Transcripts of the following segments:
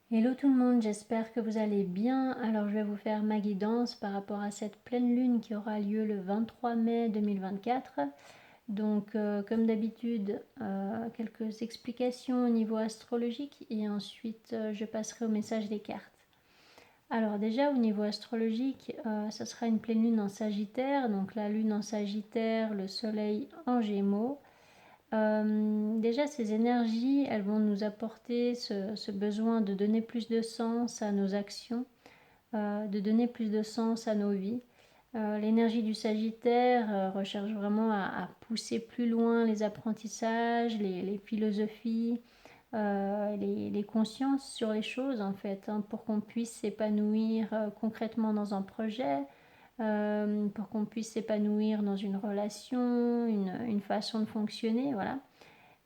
Hello tout le monde, j'espère que vous allez bien. Alors je vais vous faire ma guidance par rapport à cette pleine lune qui aura lieu le 23 mai 2024. Donc comme d'habitude, quelques explications au niveau astrologique et ensuite je passerai au message des cartes. Alors déjà au niveau astrologique, ça sera une pleine lune en Sagittaire, donc la lune en Sagittaire, le soleil en Gémeaux. Déjà, ces énergies, elles vont nous apporter ce besoin de donner plus de sens à nos actions, de donner plus de sens à nos vies. L'énergie du Sagittaire recherche vraiment à pousser plus loin les apprentissages, les philosophies, les consciences sur les choses en fait, hein, pour qu'on puisse s'épanouir concrètement dans un projet, pour qu'on puisse s'épanouir dans une relation, une façon de fonctionner, voilà.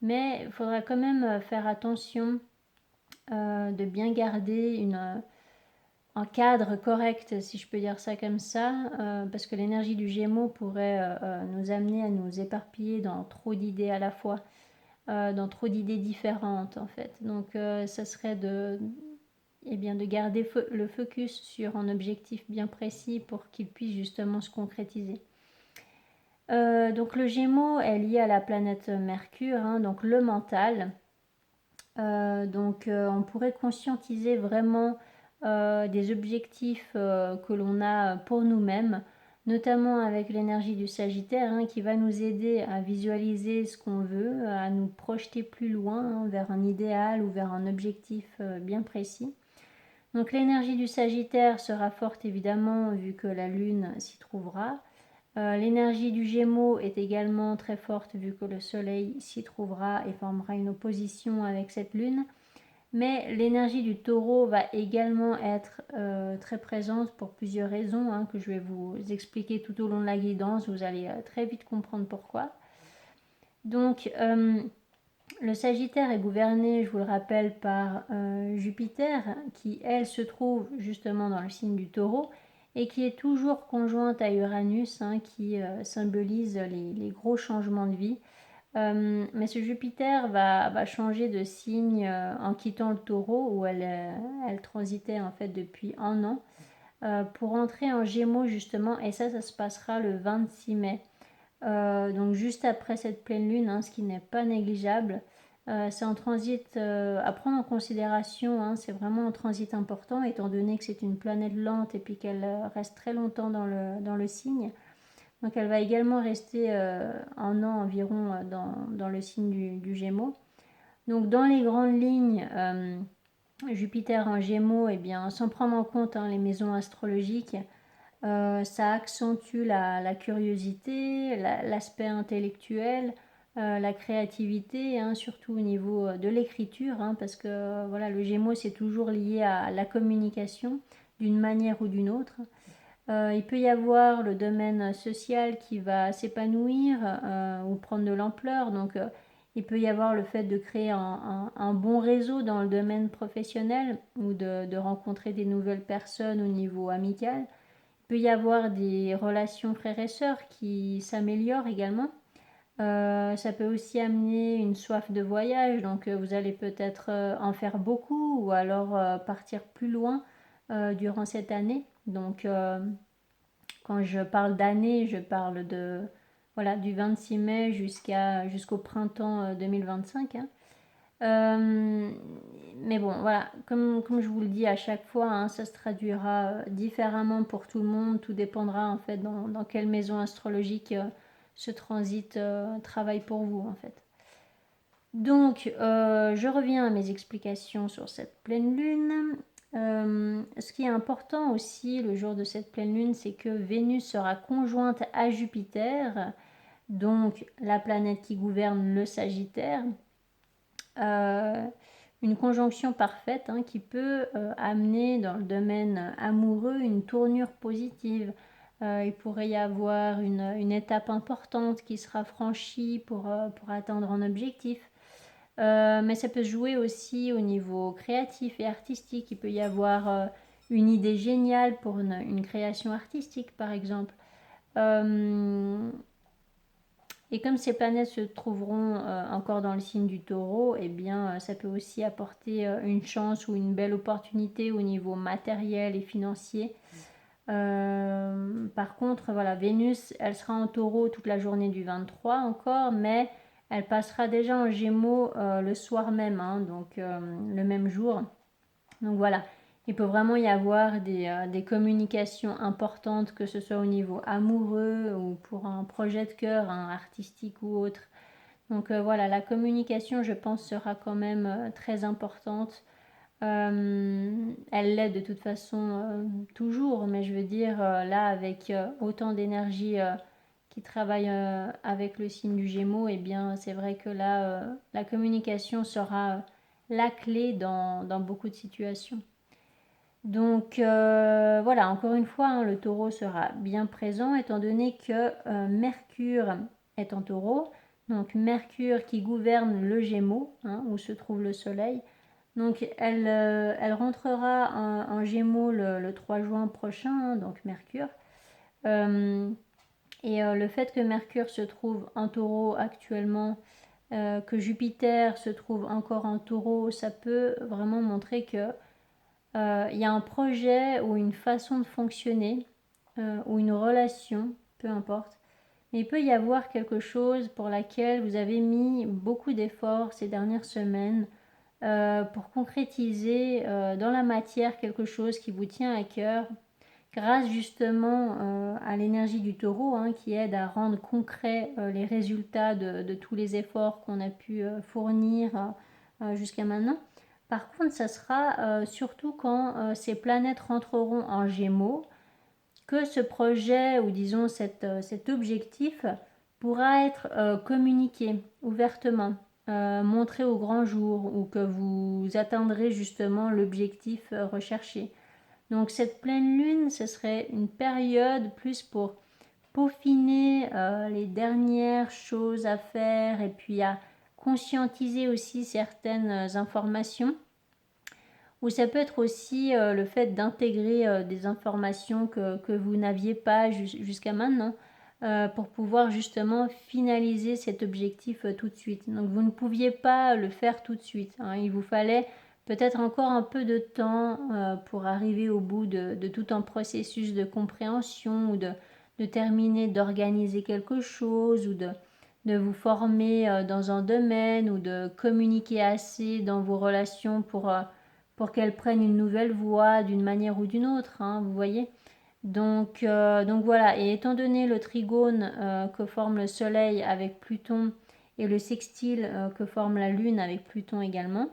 Mais il faudra quand même faire attention de bien garder un cadre correct, si je peux dire ça comme ça, parce que l'énergie du Gémeaux pourrait nous amener à nous éparpiller dans trop d'idées à la fois, dans trop d'idées différentes en fait. Donc ça serait eh bien, de garder le focus sur un objectif bien précis pour qu'il puisse justement se concrétiser. Donc le Gémeaux est lié à la planète Mercure, hein, donc le mental. On pourrait conscientiser vraiment des objectifs que l'on a pour nous-mêmes, notamment avec l'énergie du Sagittaire, hein, qui va nous aider à visualiser ce qu'on veut, à nous projeter plus loin, hein, vers un idéal ou vers un objectif bien précis. Donc l'énergie du Sagittaire sera forte évidemment vu que la Lune s'y trouvera. L'énergie du Gémeaux est également très forte vu que le Soleil s'y trouvera et formera une opposition avec cette Lune. Mais l'énergie du Taureau va également être très présente pour plusieurs raisons, hein, que je vais vous expliquer tout au long de la guidance. Vous allez très vite comprendre pourquoi. Donc le Sagittaire est gouverné, je vous le rappelle, par Jupiter, qui elle se trouve justement dans le signe du Taureau et qui est toujours conjointe à Uranus, hein, qui symbolise les gros changements de vie. Mais ce Jupiter va changer de signe en quittant le Taureau où elle transitait en fait depuis un an pour entrer en Gémeaux justement, et ça se passera le 26 mai. Donc juste après cette pleine lune, hein, ce qui n'est pas négligeable. C'est un transit à prendre en considération, hein, c'est vraiment un transit important étant donné que c'est une planète lente et puis qu'elle reste très longtemps dans le signe. Donc elle va également rester un an environ dans le signe du Gémeaux. Donc dans les grandes lignes, Jupiter en Gémeaux, eh bien, sans prendre en compte, hein, les maisons astrologiques, ça accentue la curiosité, l'aspect intellectuel, la créativité, hein, surtout au niveau de l'écriture, hein, parce que voilà, le Gémeaux c'est toujours lié à la communication d'une manière ou d'une autre. Il peut y avoir le domaine social qui va s'épanouir ou prendre de l'ampleur. Donc, il peut y avoir le fait de créer un bon réseau dans le domaine professionnel ou de rencontrer des nouvelles personnes au niveau amical. Il peut y avoir des relations frères et sœurs qui s'améliorent également. Ça peut aussi amener une soif de voyage, donc vous allez peut-être en faire beaucoup ou alors partir plus loin durant cette année. Donc quand je parle d'année, je parle de voilà du 26 mai jusqu'au printemps 2025. Hein. Mais bon, voilà, comme je vous le dis à chaque fois, hein, ça se traduira différemment pour tout le monde. Tout dépendra en fait dans quelle maison astrologique ce transit travaille pour vous en fait. Donc, je reviens à mes explications sur cette pleine lune. Ce qui est important aussi le jour de cette pleine lune, c'est que Vénus sera conjointe à Jupiter, donc la planète qui gouverne le Sagittaire. Une conjonction parfaite, hein, qui peut amener dans le domaine amoureux une tournure positive. Il pourrait y avoir une étape importante qui sera franchie pour atteindre un objectif. Mais ça peut se jouer aussi au niveau créatif et artistique. Il peut y avoir une idée géniale pour une création artistique, par exemple. Et comme ces planètes se trouveront encore dans le signe du Taureau, eh bien, ça peut aussi apporter une chance ou une belle opportunité au niveau matériel et financier. Par contre, voilà, Vénus, elle sera en Taureau toute la journée du 23 encore, mais elle passera déjà en Gémeaux le soir même, hein, donc le même jour. Donc voilà, il peut vraiment y avoir des communications importantes, que ce soit au niveau amoureux ou pour un projet de cœur, hein, artistique ou autre. Donc voilà, la communication, je pense, sera quand même très importante. Elle l'est de toute façon toujours, mais je veux dire, là, avec autant d'énergie qui travaille avec le signe du Gémeaux, eh bien, c'est vrai que là, la communication sera la clé dans beaucoup de situations. Donc voilà, encore une fois, hein, le taureau sera bien présent étant donné que Mercure est en taureau. Donc Mercure qui gouverne le Gémeaux, hein, où se trouve le Soleil. Donc elle rentrera en Gémeaux le 3 juin prochain, hein, donc Mercure. Le fait que Mercure se trouve en taureau actuellement, que Jupiter se trouve encore en taureau, ça peut vraiment montrer que il y a un projet ou une façon de fonctionner ou une relation, peu importe. Mais il peut y avoir quelque chose pour laquelle vous avez mis beaucoup d'efforts ces dernières semaines pour concrétiser dans la matière quelque chose qui vous tient à cœur, grâce justement à l'énergie du taureau, hein, qui aide à rendre concret les résultats de tous les efforts qu'on a pu fournir jusqu'à maintenant. Par contre, ça sera surtout quand ces planètes rentreront en Gémeaux que ce projet ou disons cet objectif pourra être communiqué ouvertement, montré au grand jour, ou que vous atteindrez justement l'objectif recherché. Donc cette pleine lune, ce serait une période plus pour peaufiner les dernières choses à faire et puis à conscientiser aussi certaines informations. Ou ça peut être aussi le fait d'intégrer des informations que vous n'aviez pas jusqu'à maintenant pour pouvoir justement finaliser cet objectif tout de suite. Donc vous ne pouviez pas le faire tout de suite, hein. Il vous fallait peut-être encore un peu de temps pour arriver au bout de tout un processus de compréhension ou de terminer d'organiser quelque chose ou de vous former dans un domaine ou de communiquer assez dans vos relations pour qu'elles prennent une nouvelle voie d'une manière ou d'une autre, hein, vous voyez. Donc voilà, et étant donné le trigone que forme le Soleil avec Pluton et le sextile que forme la Lune avec Pluton également,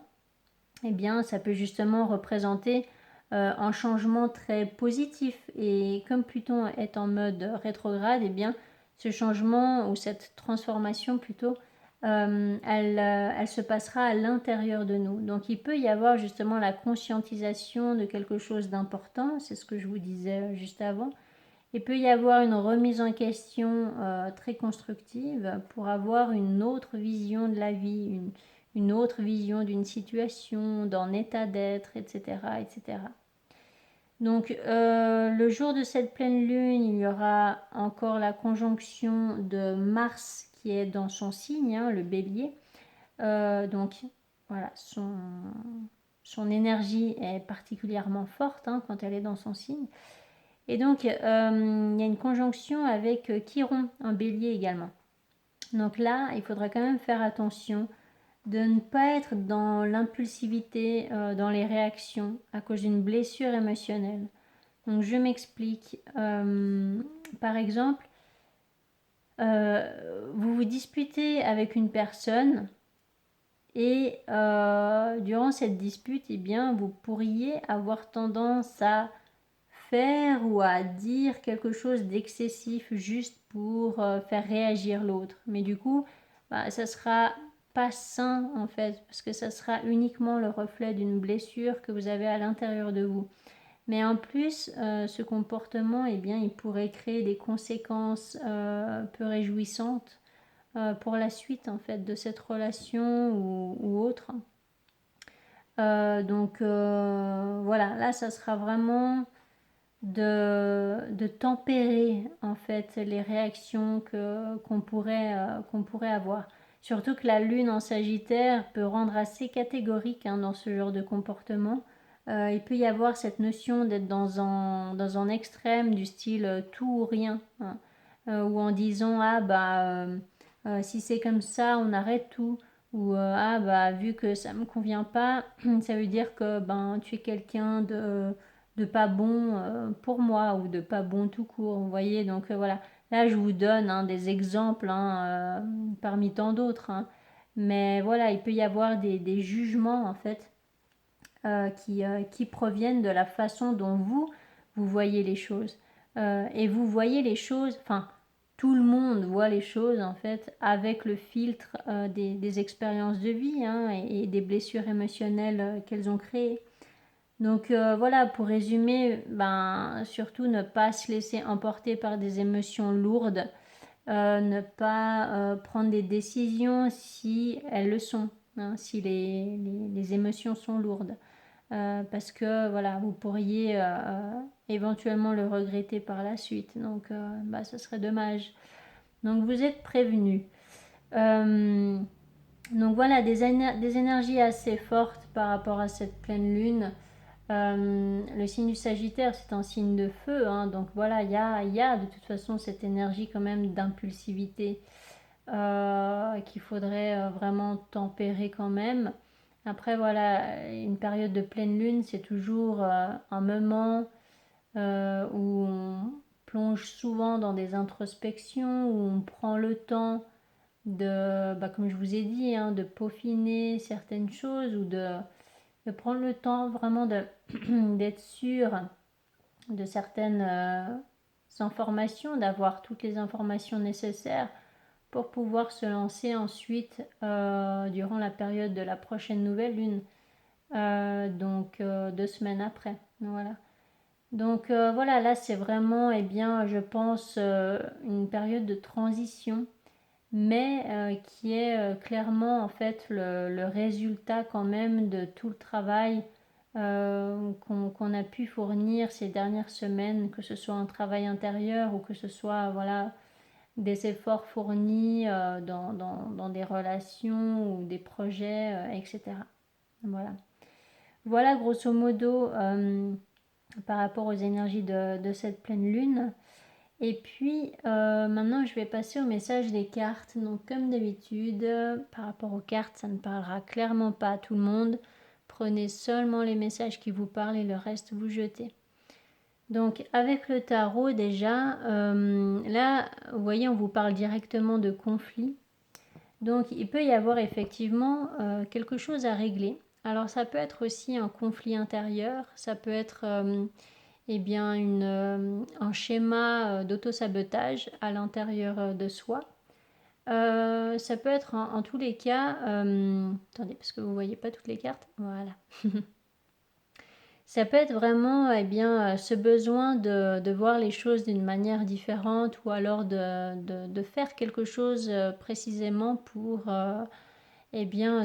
eh bien ça peut justement représenter un changement très positif. Et comme Pluton est en mode rétrograde, eh bien ce changement ou cette transformation plutôt, elle se passera à l'intérieur de nous. Donc il peut y avoir justement la conscientisation de quelque chose d'important, c'est ce que je vous disais juste avant. Il peut y avoir une remise en question très constructive pour avoir une autre vision de la vie, une autre vision d'une situation, d'un état d'être, etc., etc. Donc le jour de cette pleine lune, il y aura encore la conjonction de Mars qui est dans son signe, hein, le Bélier. Donc voilà, son énergie est particulièrement forte hein, quand elle est dans son signe. Et donc il y a une conjonction avec Chiron, un Bélier également. Donc là, il faudra quand même faire attention de ne pas être dans l'impulsivité, dans les réactions à cause d'une blessure émotionnelle. Donc je m'explique. Par exemple, vous vous disputez avec une personne et durant cette dispute, eh bien, vous pourriez avoir tendance à faire ou à dire quelque chose d'excessif juste pour faire réagir l'autre. Mais du coup, ça sera pas sain en fait, parce que ça sera uniquement le reflet d'une blessure que vous avez à l'intérieur de vous. Mais en plus, ce comportement, eh bien, il pourrait créer des conséquences peu réjouissantes pour la suite en fait de cette relation ou autre. Donc voilà, là, ça sera vraiment de tempérer en fait les réactions qu'on pourrait avoir. Surtout que la lune en Sagittaire peut rendre assez catégorique dans ce genre de comportement. Il peut y avoir cette notion d'être dans un extrême du style tout ou rien, ou en disant ah bah si c'est comme ça on arrête tout, ou ah bah vu que ça me convient pas ça veut dire que ben tu es quelqu'un de pas bon pour moi, ou de pas bon tout court, vous voyez. Donc voilà, là je vous donne des exemples parmi tant d'autres, mais voilà, il peut y avoir des jugements en fait qui proviennent de la façon dont vous voyez les choses. Et vous voyez les choses, enfin, tout le monde voit les choses en fait avec le filtre des expériences de vie et des blessures émotionnelles qu'elles ont créées. Donc voilà, pour résumer, ben, surtout ne pas se laisser emporter par des émotions lourdes, ne pas prendre des décisions si elles le sont, si les émotions sont lourdes. Parce que voilà, vous pourriez éventuellement le regretter par la suite. Donc bah, ce serait dommage. Donc vous êtes prévenus. Donc voilà, des énergies assez fortes par rapport à cette pleine lune. Le signe du Sagittaire, c'est un signe de feu, donc voilà, il y a de toute façon cette énergie quand même d'impulsivité qu'il faudrait vraiment tempérer quand même. Après voilà, une période de pleine lune, c'est toujours un moment où on plonge souvent dans des introspections, où on prend le temps de, bah, comme je vous ai dit, de peaufiner certaines choses, ou de prendre le temps vraiment d'être sûr de certaines informations, d'avoir toutes les informations nécessaires pour pouvoir se lancer ensuite durant la période de la prochaine nouvelle lune, donc 2 semaines après. Voilà. Donc voilà, là c'est vraiment, eh bien, je pense, une période de transition, mais qui est clairement en fait le résultat quand même de tout le travail qu'on a pu fournir ces dernières semaines, que ce soit un travail intérieur, ou que ce soit voilà, des efforts fournis dans des relations ou des projets, etc. Voilà. Voilà grosso modo par rapport aux énergies de cette pleine lune. Et puis maintenant je vais passer au message des cartes. Donc comme d'habitude, par rapport aux cartes, ça ne parlera clairement pas à tout le monde. Prenez seulement les messages qui vous parlent et le reste vous jetez. Donc avec le tarot déjà, là vous voyez on vous parle directement de conflit. Donc il peut y avoir effectivement quelque chose à régler. Alors ça peut être aussi un conflit intérieur, ça peut être eh bien un schéma d'auto-sabotage à l'intérieur de soi. Ça peut être en tous les cas, attendez parce que vous ne voyez pas toutes les cartes, voilà. Ça peut être vraiment ce besoin de voir les choses d'une manière différente, ou alors de faire quelque chose précisément pour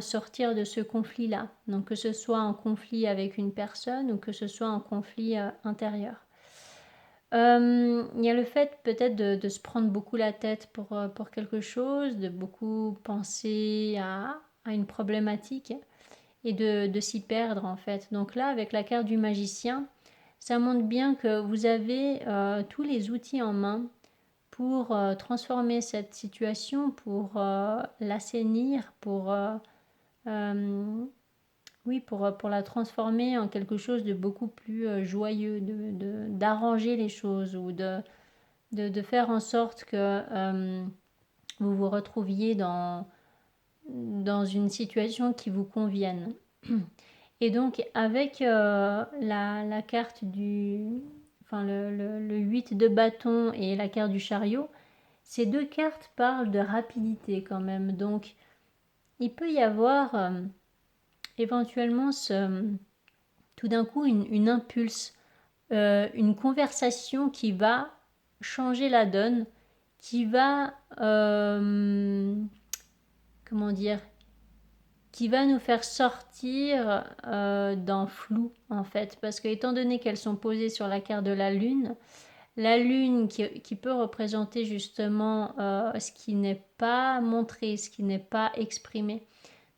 sortir de ce conflit-là. Donc que ce soit un conflit avec une personne, ou que ce soit un conflit intérieur. Il y a le fait peut-être de se prendre beaucoup la tête pour quelque chose, de beaucoup penser à une problématique, et de s'y perdre en fait. Donc là, avec la carte du magicien, ça montre bien que vous avez tous les outils en main pour transformer cette situation, pour l'assainir, pour la transformer en quelque chose de beaucoup plus joyeux, d'arranger les choses, ou de faire en sorte que vous vous retrouviez dans une situation qui vous convienne. Et donc avec la carte le 8 de bâton et la carte du chariot, ces deux cartes parlent de rapidité quand même. Donc il peut y avoir éventuellement tout d'un coup une impulse, une conversation qui va changer la donne, qui va, comment dire, qui va nous faire sortir d'un flou en fait, parce que étant donné qu'elles sont posées sur la carte de la lune qui peut représenter justement ce qui n'est pas montré, ce qui n'est pas exprimé.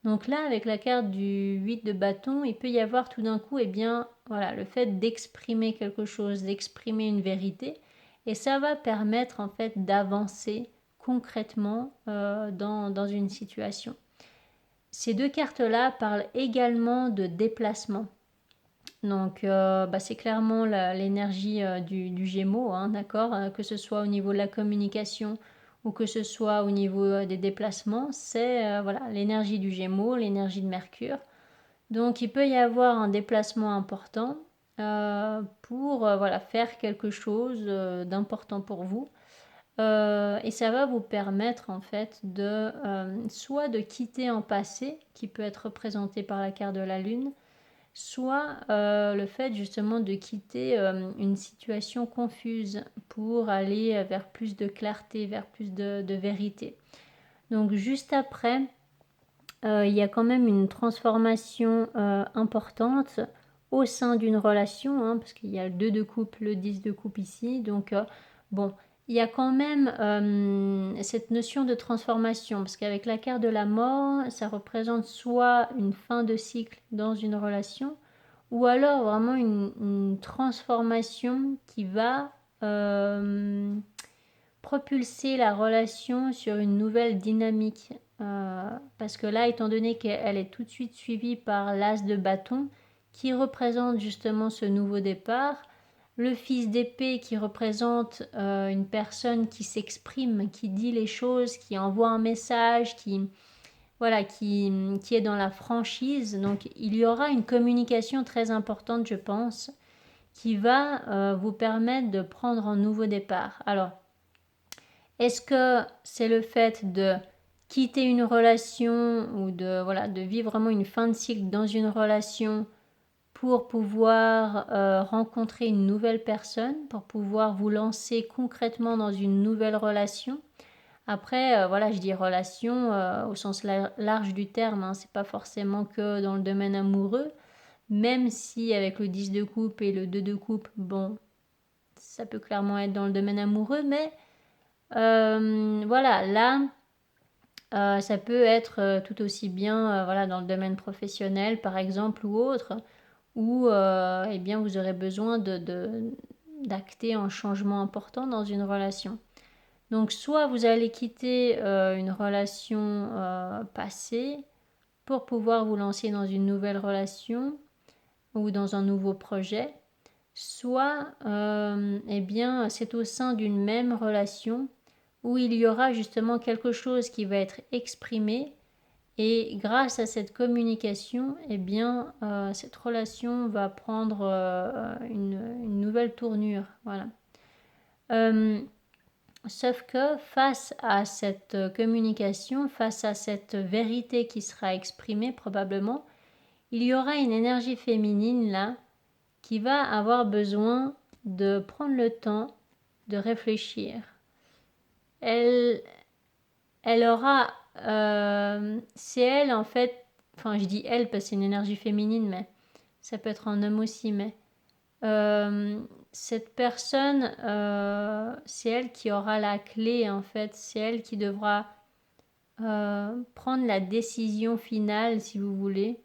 Donc là, avec la carte du 8 de bâton, il peut y avoir tout d'un coup, eh bien, voilà, le fait d'exprimer quelque chose, d'exprimer une vérité, et ça va permettre en fait d'avancer concrètement dans une situation. Ces deux cartes-là parlent également de déplacement. Donc, c'est clairement l'énergie du Gémeaux, hein, d'accord, que ce soit au niveau de la communication ou que ce soit au niveau des déplacements, c'est voilà, l'énergie du Gémeaux, l'énergie de Mercure. Donc, il peut y avoir un déplacement important pour voilà, faire quelque chose d'important pour vous. Et ça va vous permettre en fait de soit de quitter un passé qui peut être représenté par la carte de la Lune, soit le fait justement de quitter une situation confuse pour aller vers plus de clarté, vers plus de vérité. Donc juste après, il y a quand même une transformation importante au sein d'une relation, hein, parce qu'il y a le 2 de coupe, le 10 de coupe ici. Donc bon, il y a quand même cette notion de transformation, parce qu'avec la carte de la mort, ça représente soit une fin de cycle dans une relation, ou alors vraiment une transformation qui va propulser la relation sur une nouvelle dynamique. Parce que là, étant donné qu'elle est tout de suite suivie par l'as de bâton, qui représente justement ce nouveau départ, le fils d'épée qui représente une personne qui s'exprime, qui dit les choses, qui envoie un message, voilà, qui est dans la franchise. Donc il y aura une communication très importante, je pense, qui va vous permettre de prendre un nouveau départ. Alors, est-ce que c'est le fait de quitter une relation ou de vivre vraiment une fin de cycle dans une relation pour pouvoir rencontrer une nouvelle personne, pour pouvoir vous lancer concrètement dans une nouvelle relation? Après, voilà, je dis relation au sens large du terme, hein, c'est pas forcément que dans le domaine amoureux, même si avec le 10 de coupe et le 2 de coupe, bon, ça peut clairement être dans le domaine amoureux, mais voilà, là, ça peut être tout aussi bien voilà, dans le domaine professionnel, par exemple, ou autre, où eh bien, vous aurez besoin d'acter un changement important dans une relation. Donc, soit vous allez quitter une relation passée pour pouvoir vous lancer dans une nouvelle relation ou dans un nouveau projet, soit eh bien, c'est au sein d'une même relation où il y aura justement quelque chose qui va être exprimé, et grâce à cette communication, eh bien, cette relation va prendre une nouvelle tournure. Voilà. Sauf que face à cette communication, face à cette vérité qui sera exprimée probablement, il y aura une énergie féminine là qui va avoir besoin de prendre le temps de réfléchir. Elle aura, c'est elle en fait, enfin je dis elle parce que c'est une énergie féminine, mais ça peut être un homme aussi, mais cette personne, c'est elle qui aura la clé en fait, c'est elle qui devra prendre la décision finale, si vous voulez,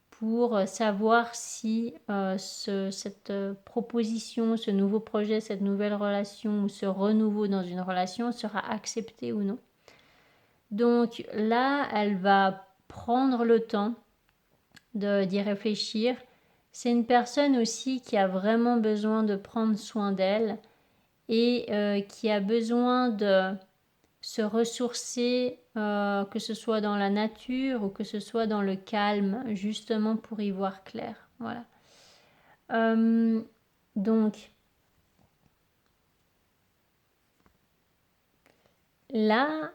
pour savoir si cette proposition, ce nouveau projet, cette nouvelle relation ou ce renouveau dans une relation sera accepté ou non. Donc là, elle va prendre le temps d'y réfléchir. C'est une personne aussi qui a vraiment besoin de prendre soin d'elle et qui a besoin de se ressourcer, que ce soit dans la nature ou que ce soit dans le calme, justement pour y voir clair. Voilà. Donc, là,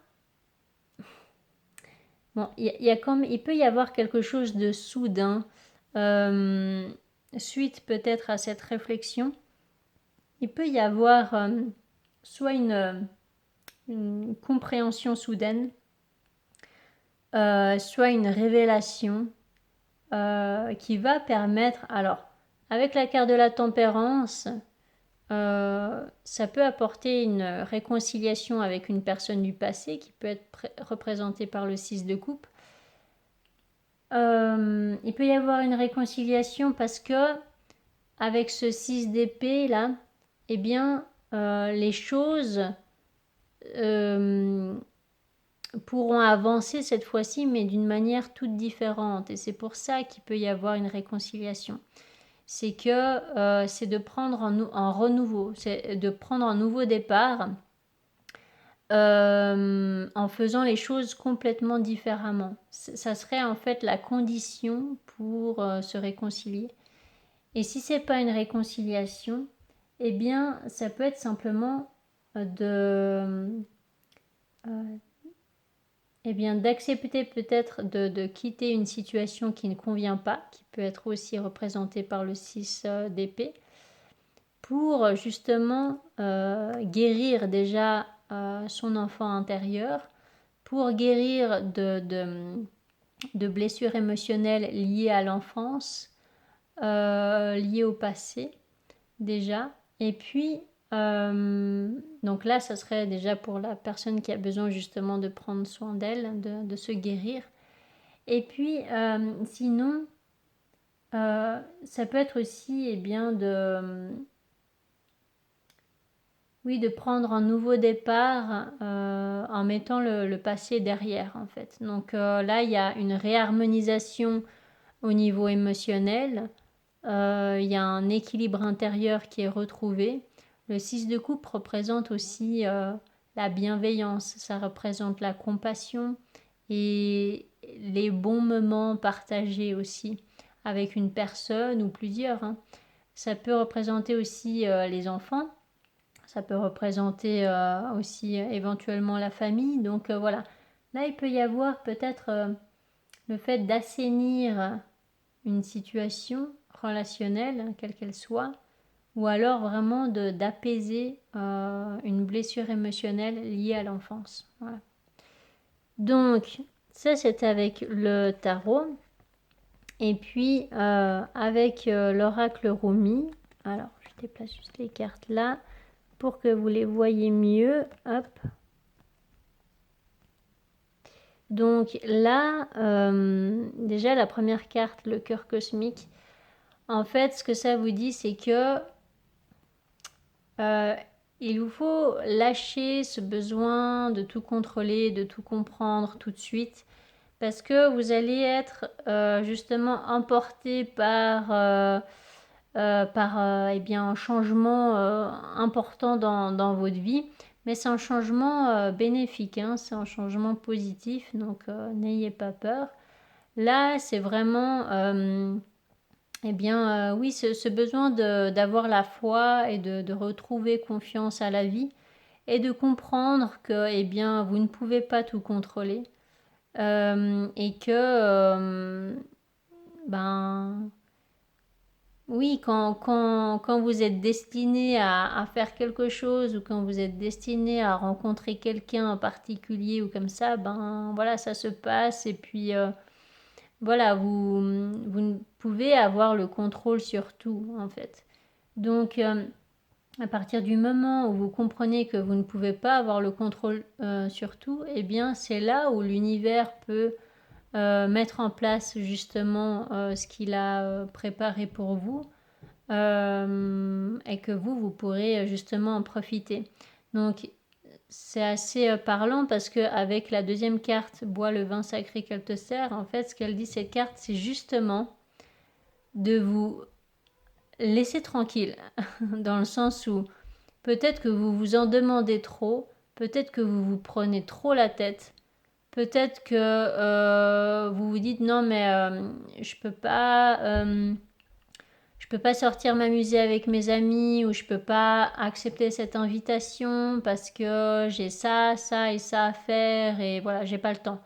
bon, il peut y avoir quelque chose de soudain, suite peut-être à cette réflexion. Il peut y avoir soit une compréhension soudaine, soit une révélation qui va permettre, alors avec la carte de la tempérance, ça peut apporter une réconciliation avec une personne du passé qui peut être représentée par le 6 de coupe. Il peut y avoir une réconciliation parce que avec ce 6 d'épée là, eh bien les choses pourront avancer cette fois-ci, mais d'une manière toute différente. Et c'est pour ça qu'il peut y avoir une réconciliation. C'est que c'est de prendre un renouveau, c'est de prendre un nouveau départ en faisant les choses complètement différemment. Ça serait en fait la condition pour se réconcilier. Et si c'est pas une réconciliation, eh bien ça peut être simplement d'accepter peut-être de quitter une situation qui ne convient pas, qui peut être aussi représentée par le 6 d'épée, pour justement guérir déjà son enfant intérieur, pour guérir de blessures émotionnelles liées à l'enfance, liées au passé déjà. Et puis, donc là, ça serait déjà pour la personne qui a besoin justement de prendre soin d'elle, de se guérir. Et puis, sinon, ça peut être aussi de prendre un nouveau départ en mettant le passé derrière en fait. Donc là, il y a une réharmonisation au niveau émotionnel. Il y a un équilibre intérieur qui est retrouvé. Le 6 de coupe représente aussi la bienveillance, ça représente la compassion et les bons moments partagés aussi avec une personne ou plusieurs. Ça peut représenter aussi les enfants, ça peut représenter aussi éventuellement la famille. Donc voilà, là il peut y avoir peut-être le fait d'assainir une situation relationnelle, quelle qu'elle soit, ou alors vraiment d'apaiser une blessure émotionnelle liée à l'enfance. Voilà. Donc, ça c'est avec le tarot. Et puis, avec l'oracle Rumi, alors je déplace juste les cartes là pour que vous les voyez mieux. Hop. Donc là, déjà la première carte, le cœur cosmique, en fait, ce que ça vous dit, c'est que il vous faut lâcher ce besoin de tout contrôler, de tout comprendre tout de suite, parce que vous allez être justement emporté par un changement important dans votre vie. Mais c'est un changement bénéfique, c'est un changement positif, donc n'ayez pas peur. Là, c'est vraiment oui, ce besoin d'avoir la foi et de retrouver confiance à la vie et de comprendre que vous ne pouvez pas tout contrôler et que oui, quand vous êtes destiné à faire quelque chose ou quand vous êtes destiné à rencontrer quelqu'un en particulier ou comme ça, voilà, ça se passe et puis voilà, vous ne pouvez avoir le contrôle sur tout en fait. Donc à partir du moment où vous comprenez que vous ne pouvez pas avoir le contrôle sur tout, eh bien c'est là où l'univers peut mettre en place justement ce qu'il a préparé pour vous et que vous pourrez justement en profiter. Donc c'est assez parlant parce qu'avec la deuxième carte, bois le vin sacré qu'elle te sert, en fait ce qu'elle dit cette carte, c'est justement de vous laisser tranquille, dans le sens où peut-être que vous vous en demandez trop, peut-être que vous vous prenez trop la tête, peut-être que vous vous dites non mais je peux pas sortir m'amuser avec mes amis ou je peux pas accepter cette invitation parce que j'ai ça, ça et ça à faire et voilà, j'ai pas le temps.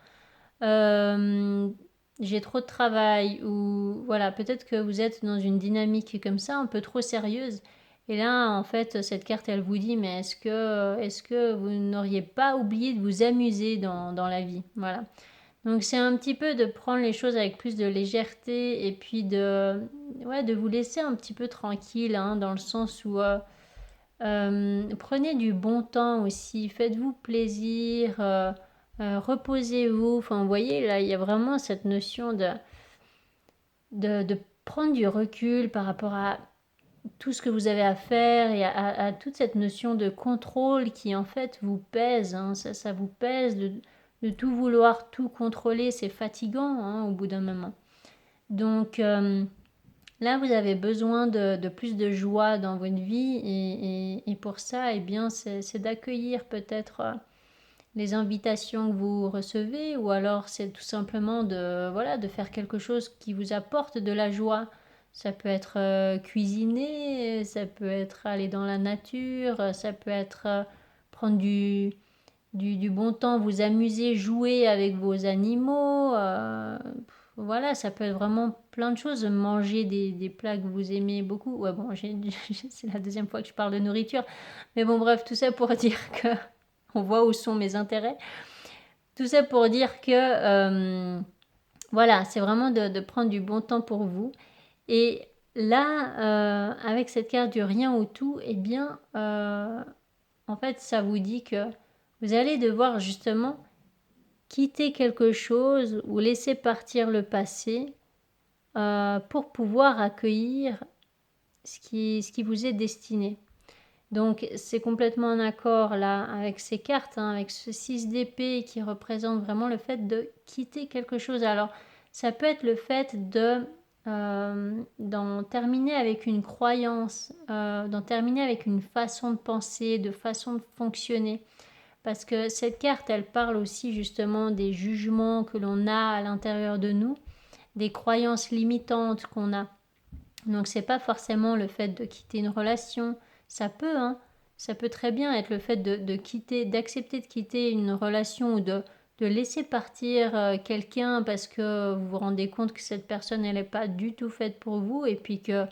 J'ai trop de travail ou voilà, peut-être que vous êtes dans une dynamique comme ça, un peu trop sérieuse. Et là, en fait, cette carte, elle vous dit, mais est-ce que vous n'auriez pas oublié de vous amuser dans la vie? Voilà. Donc c'est un petit peu de prendre les choses avec plus de légèreté et puis de vous laisser un petit peu tranquille, hein, dans le sens où prenez du bon temps aussi, faites-vous plaisir, reposez-vous. Enfin, vous voyez, là, il y a vraiment cette notion de prendre du recul par rapport à tout ce que vous avez à faire et à toute cette notion de contrôle qui en fait vous pèse, hein. Ça vous pèse de tout vouloir, tout contrôler, c'est fatigant, hein, au bout d'un moment. Donc là, vous avez besoin de plus de joie dans votre vie et pour ça, eh bien, c'est d'accueillir peut-être les invitations que vous recevez ou alors c'est tout simplement voilà, de faire quelque chose qui vous apporte de la joie. Ça peut être cuisiner, ça peut être aller dans la nature, ça peut être prendre du bon temps, vous amuser, jouer avec vos animaux. Voilà, ça peut être vraiment plein de choses. Manger des plats que vous aimez beaucoup. Ouais, bon, c'est la deuxième fois que je parle de nourriture. Mais bon, bref, tout ça pour dire que on voit où sont mes intérêts. Tout ça pour dire que voilà, c'est vraiment de prendre du bon temps pour vous. Et là, avec cette carte du rien ou tout, eh bien, en fait, ça vous dit que vous allez devoir justement quitter quelque chose ou laisser partir le passé pour pouvoir accueillir ce qui vous est destiné. Donc c'est complètement en accord là avec ces cartes, hein, avec ce 6 d'épée qui représente vraiment le fait de quitter quelque chose. Alors ça peut être le fait d'en terminer avec une croyance, d'en terminer avec une façon de penser, de façon de fonctionner. Parce que cette carte, elle parle aussi justement des jugements que l'on a à l'intérieur de nous, des croyances limitantes qu'on a. Donc c'est pas forcément le fait de quitter une relation, ça peut, hein, ça peut très bien être le fait de quitter, d'accepter de quitter une relation ou de laisser partir quelqu'un parce que vous vous rendez compte que cette personne elle n'est pas du tout faite pour vous et puis que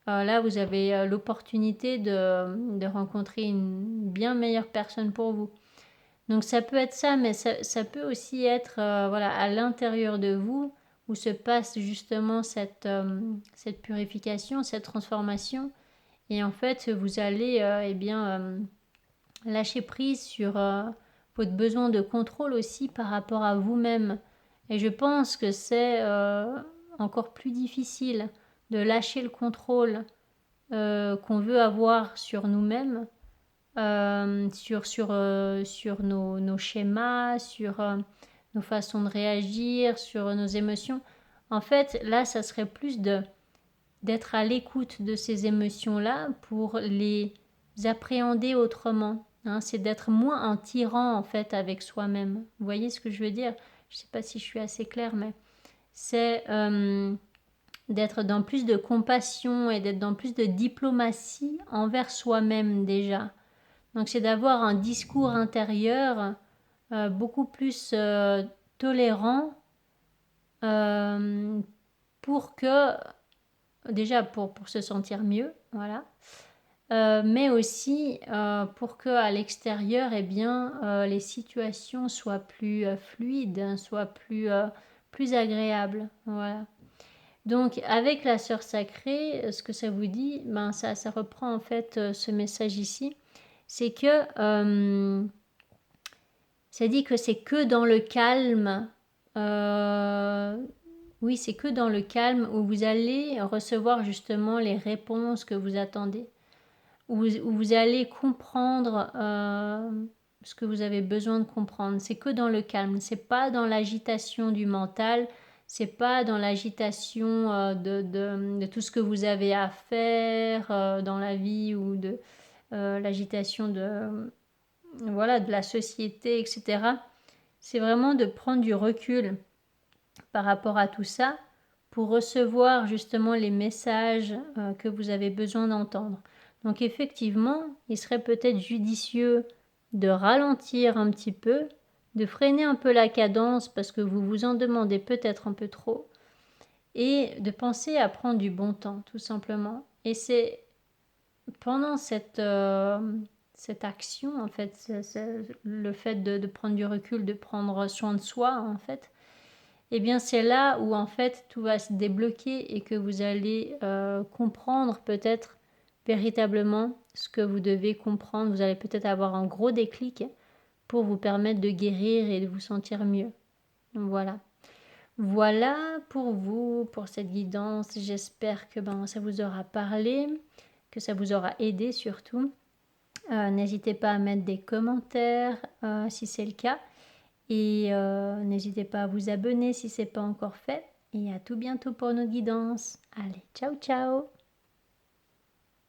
là vous avez l'opportunité de rencontrer une bien meilleure personne pour vous. Donc ça peut être ça, mais ça peut aussi être voilà, à l'intérieur de vous où se passe justement cette purification, cette transformation. Et en fait, vous allez eh bien, lâcher prise sur votre besoin de contrôle aussi par rapport à vous-même. Et je pense que c'est encore plus difficile de lâcher le contrôle qu'on veut avoir sur nous-mêmes sur nos schémas, sur nos façons de réagir, sur nos émotions. En fait, là, ça serait plus d'être à l'écoute de ces émotions-là pour les appréhender autrement. Hein. C'est d'être moins un tyran, en fait, avec soi-même. Vous voyez ce que je veux dire? Je ne sais pas si je suis assez claire, mais c'est d'être dans plus de compassion et d'être dans plus de diplomatie envers soi-même déjà. Donc c'est d'avoir un discours intérieur beaucoup plus tolérant euh, pour que, déjà pour se sentir mieux, voilà, mais aussi pour que à l'extérieur, eh bien, les situations soient plus fluides, hein, soient plus agréables, voilà. Donc avec la sœur sacrée, ce que ça vous dit, ben ça reprend en fait ce message ici, c'est que ça dit que c'est que dans le calme, oui, c'est que dans le calme où vous allez recevoir justement les réponses que vous attendez, où vous allez comprendre ce que vous avez besoin de comprendre. C'est que dans le calme, c'est pas dans l'agitation du mental, c'est pas dans l'agitation de tout ce que vous avez à faire dans la vie ou de l'agitation voilà, de la société, etc. C'est vraiment de prendre du recul par rapport à tout ça pour recevoir justement les messages que vous avez besoin d'entendre. Donc effectivement, il serait peut-être judicieux de ralentir un petit peu, de freiner un peu la cadence parce que vous vous en demandez peut-être un peu trop et de penser à prendre du bon temps tout simplement. Et c'est pendant cette action, en fait, c'est le fait de prendre du recul, de prendre soin de soi, en fait, eh bien c'est là où en fait tout va se débloquer et que vous allez comprendre peut-être véritablement ce que vous devez comprendre. Vous allez peut-être avoir un gros déclic pour vous permettre de guérir et de vous sentir mieux. Donc voilà. Voilà pour vous, pour cette guidance. J'espère que ça vous aura parlé, que ça vous aura aidé surtout. N'hésitez pas à mettre des commentaires si c'est le cas. Et n'hésitez pas à vous abonner si ce n'est pas encore fait. Et à tout bientôt pour nos guidances. Allez, ciao ciao!